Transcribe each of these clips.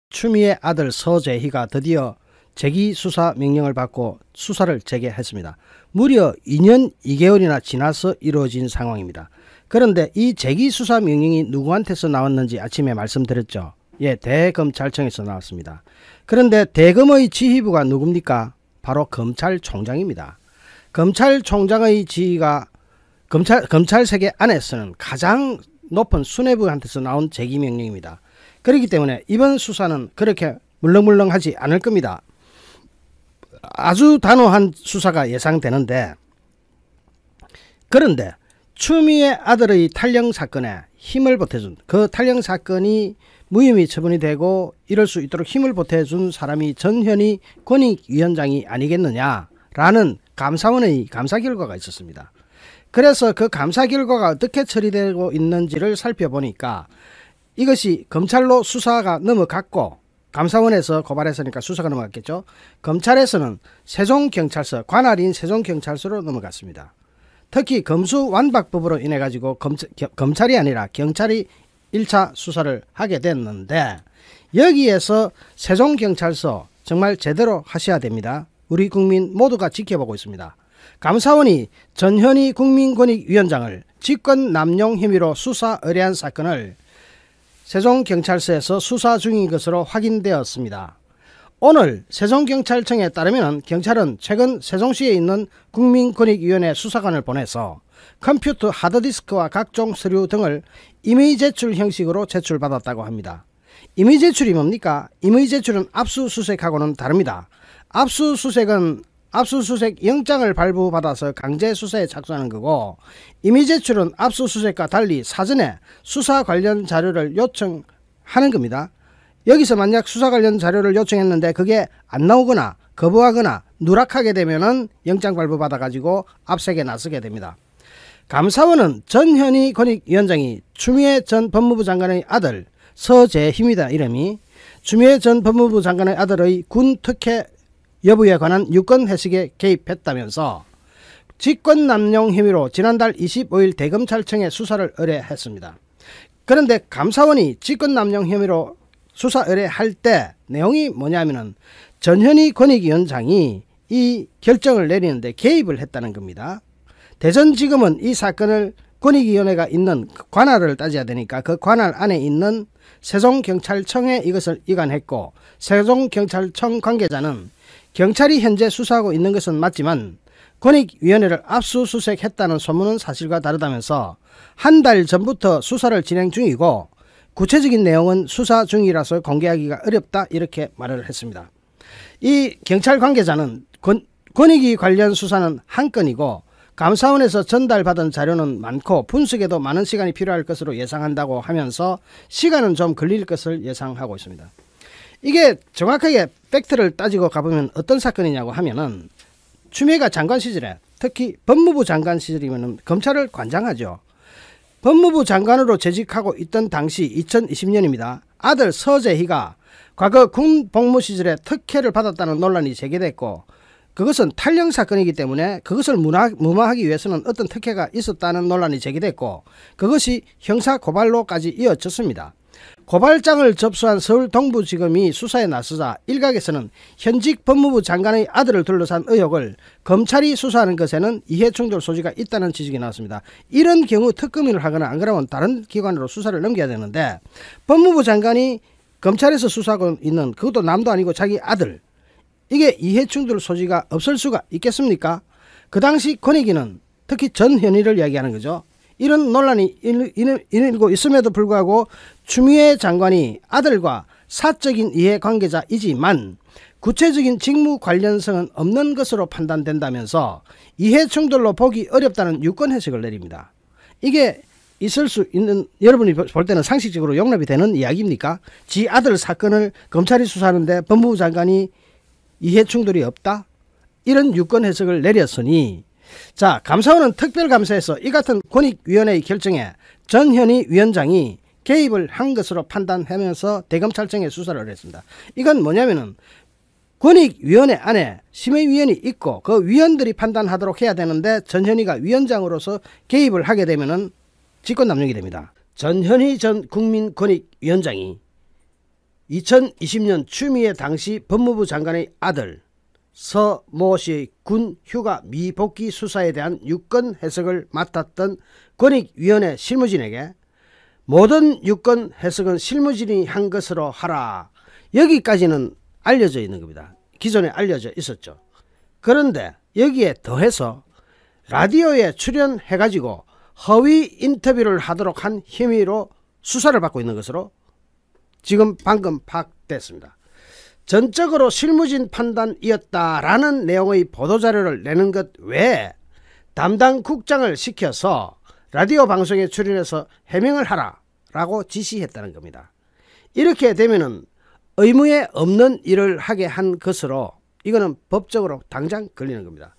추미애 아들 서재희가 드디어 재기수사 명령을 받고 수사를 재개했습니다. 무려 2년 2개월이나 지나서 이루어진 상황입니다. 그런데 이 재기수사 명령이 누구한테서 나왔는지 아침에 말씀드렸죠. 예, 대검찰청에서 나왔습니다. 그런데 대검의 지휘부가 누굽니까? 바로 검찰총장입니다. 검찰총장의 지휘가 검찰 세계 안에서는 가장 높은 수뇌부한테서 나온 재기명령입니다. 그렇기 때문에 이번 수사는 그렇게 물렁물렁하지 않을 겁니다. 아주 단호한 수사가 예상되는데, 그런데 추미애 아들의 탈영 사건에 힘을 보태준, 그 탈영 사건이 무혐의 처분이 되고 이럴 수 있도록 힘을 보태준 사람이 전현희 권익위원장이 아니겠느냐라는 감사원의 감사 결과가 있었습니다. 그래서 그 감사 결과가 어떻게 처리되고 있는지를 살펴보니까 이것이 검찰로 수사가 넘어갔고, 감사원에서 고발했으니까 수사가 넘어갔겠죠. 검찰에서는 세종경찰서, 관할인 세종경찰서로 넘어갔습니다. 특히 검수완박법으로 인해 가지고 검찰이 아니라 경찰이 1차 수사를 하게 됐는데, 여기에서 세종경찰서 정말 제대로 하셔야 됩니다. 우리 국민 모두가 지켜보고 있습니다. 감사원이 전현희 국민권익위원장을 직권남용 혐의로 수사 의뢰한 사건을 세종경찰서에서 수사 중인 것으로 확인되었습니다. 오늘 세종경찰청에 따르면 경찰은 최근 세종시에 있는 국민권익위원회 수사관을 보내서 컴퓨터 하드디스크와 각종 서류 등을 임의 제출 형식으로 제출받았다고 합니다. 임의 제출이 뭡니까? 임의 제출은 압수수색하고는 다릅니다. 압수수색 영장을 발부받아서 강제 수사에 착수하는 거고, 임의 제출은 압수수색과 달리 사전에 수사 관련 자료를 요청하는 겁니다. 여기서 만약 수사 관련 자료를 요청했는데 그게 안 나오거나 거부하거나 누락하게 되면은 영장 발부받아 가지고 압색에 나서게 됩니다. 감사원은 전현희 권익위원장이 추미애 전 법무부 장관의 아들 서재희입니다. 이름이. 추미애 전 법무부 장관의 아들의 군 특혜 여부에 관한 유권 해석에 개입했다면서 직권남용 혐의로 지난달 25일 대검찰청에 수사를 의뢰했습니다. 그런데 감사원이 직권남용 혐의로 수사 의뢰할 때 내용이 뭐냐면은 전현희 권익위원장이 이 결정을 내리는데 개입을 했다는 겁니다. 대전지검은 이 사건을 권익위원회가 있는 관할을 따져야 되니까 그 관할 안에 있는 세종경찰청에 이것을 이관했고, 세종경찰청 관계자는 경찰이 현재 수사하고 있는 것은 맞지만 권익위원회를 압수수색했다는 소문은 사실과 다르다면서 한 달 전부터 수사를 진행 중이고 구체적인 내용은 수사 중이라서 공개하기가 어렵다, 이렇게 말을 했습니다. 이 경찰 관계자는 권익위 관련 수사는 한 건이고 감사원에서 전달받은 자료는 많고 분석에도 많은 시간이 필요할 것으로 예상한다고 하면서 시간은 좀 걸릴 것을 예상하고 있습니다. 이게 정확하게 팩트를 따지고 가보면 어떤 사건이냐고 하면은, 추미애가 장관 시절에, 특히 법무부 장관 시절이면 검찰을 관장하죠. 법무부 장관으로 재직하고 있던 당시 2020년입니다. 아들 서재희가 과거 군 복무 시절에 특혜를 받았다는 논란이 제기됐고, 그것은 탈영 사건이기 때문에 그것을 무마하기 위해서는 어떤 특혜가 있었다는 논란이 제기됐고, 그것이 형사 고발로까지 이어졌습니다. 고발장을 접수한 서울 동부지검이 수사에 나서자 일각에서는 현직 법무부 장관의 아들을 둘러싼 의혹을 검찰이 수사하는 것에는 이해충돌 소지가 있다는 지적이 나왔습니다. 이런 경우 특검을 하거나 안 그러면 다른 기관으로 수사를 넘겨야 되는데, 법무부 장관이 검찰에서 수사하고 있는, 그것도 남도 아니고 자기 아들, 이게 이해충돌 소지가 없을 수가 있겠습니까? 그 당시 권익위는 특히 전현희를 이야기하는 거죠. 이런 논란이 일고 있음에도 불구하고 추미애 장관이 아들과 사적인 이해관계자이지만 구체적인 직무 관련성은 없는 것으로 판단된다면서 이해충돌로 보기 어렵다는 유권 해석을 내립니다. 이게 있을 수 있는, 여러분이 볼 때는 상식적으로 용납이 되는 이야기입니까? 지 아들 사건을 검찰이 수사하는데 법무부 장관이 이해충돌이 없다? 이런 유권 해석을 내렸으니, 자, 감사원은 특별감사에서 이 같은 권익위원회의 결정에 전현희 위원장이 개입을 한 것으로 판단하면서 대검찰청에 수사를 했습니다. 이건 뭐냐면은 권익위원회 안에 심의위원이 있고 그 위원들이 판단하도록 해야 되는데, 전현희가 위원장으로서 개입을 하게 되면은 직권남용이 됩니다. 전현희 전 국민권익위원장이 2020년 추미애 당시 법무부 장관의 아들 서모 씨의 군 휴가 미복귀 수사에 대한 유권 해석을 맡았던 권익위원회 실무진에게 모든 유권 해석은 실무진이 한 것으로 하라. 여기까지는 알려져 있는 겁니다. 기존에 알려져 있었죠. 그런데 여기에 더해서 라디오에 출연해가지고 허위 인터뷰를 하도록 한 혐의로 수사를 받고 있는 것으로 지금 방금 파악됐습니다. 전적으로 실무진 판단이었다라는 내용의 보도자료를 내는 것 외에 담당 국장을 시켜서 라디오 방송에 출연해서 해명을 하라라고 지시했다는 겁니다. 이렇게 되면은 의무에 없는 일을 하게 한 것으로 이거는 법적으로 당장 걸리는 겁니다.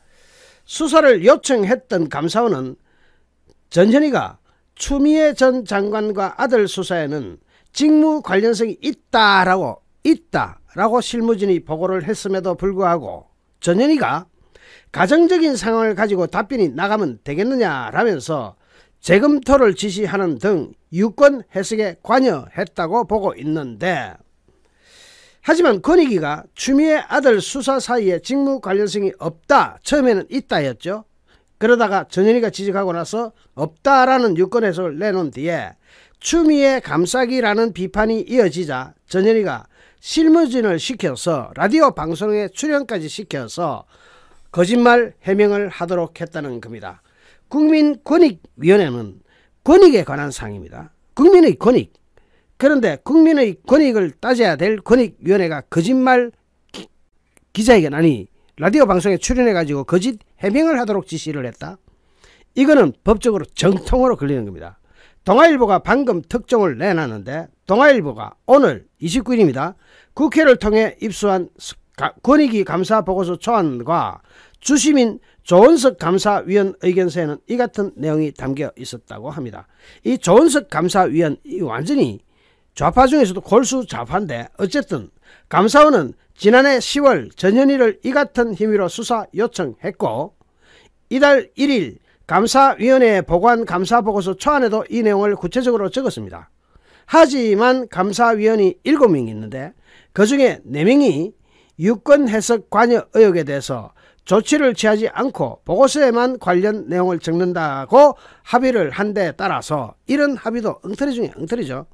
수사를 요청했던 감사원은 전현희가 추미애 전 장관과 아들 수사에는 직무 관련성이 있다라고 실무진이 보고를 했음에도 불구하고 전현희가 가정적인 상황을 가지고 답변이 나가면 되겠느냐라면서 재검토를 지시하는 등 유권 해석에 관여했다고 보고 있는데, 하지만 권익위가 추미애 아들 수사 사이에 직무 관련성이 없다, 처음에는 있다였죠. 그러다가 전현희가 지적하고 나서 없다라는 유권 해석을 내놓은 뒤에 추미애 감싸기라는 비판이 이어지자 전현희가 실무진을 시켜서 라디오 방송에 출연까지 시켜서 거짓말 해명을 하도록 했다는 겁니다. 국민권익위원회는 권익에 관한 사항입니다. 국민의 권익. 그런데 국민의 권익을 따져야 될 권익위원회가 거짓말 기자회견, 아니 라디오 방송에 출연해가지고 거짓 해명을 하도록 지시를 했다. 이거는 법적으로 정통으로 걸리는 겁니다. 동아일보가 방금 특종을 내놨는데, 동아일보가 오늘 29일입니다. 국회를 통해 입수한 권익위 감사 보고서 초안과 주심인 조은석 감사위원 의견서에는 이 같은 내용이 담겨 있었다고 합니다. 이 조은석 감사위원 완전히 좌파 중에서도 골수 좌파인데, 어쨌든 감사원은 지난해 10월 전현희를 이 같은 혐의로 수사 요청했고, 이달 1일 감사위원회에 보고한 감사보고서 초안에도 이 내용을 구체적으로 적었습니다. 하지만 감사위원이 7명이 있는데 그 중에 4명이 유권 해석 관여 의혹에 대해서 조치를 취하지 않고 보고서에만 관련 내용을 적는다고 합의를 한 데 따라서, 이런 합의도 엉터리 중에 엉터리죠.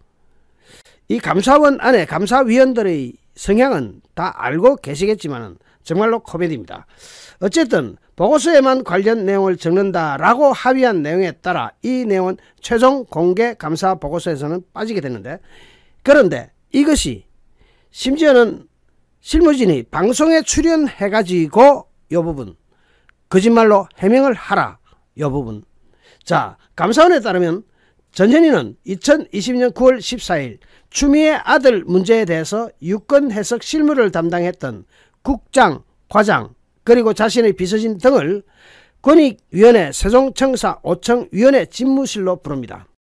이 감사원 안에 감사위원들의 성향은 다 알고 계시겠지만 정말로 코미디입니다. 어쨌든 보고서에만 관련 내용을 적는다라고 합의한 내용에 따라 이 내용은 최종 공개 감사 보고서에서는 빠지게 되는데, 그런데 이것이 심지어는 실무진이 방송에 출연해가지고 이 부분 거짓말로 해명을 하라, 이 부분. 자, 감사원에 따르면 전현희는 2020년 9월 14일 추미애 아들 문제에 대해서 유권 해석 실무를 담당했던 국장, 과장, 그리고 자신의 비서진 등을 권익위원회 세종청사 5층 위원회 집무실로 부릅니다.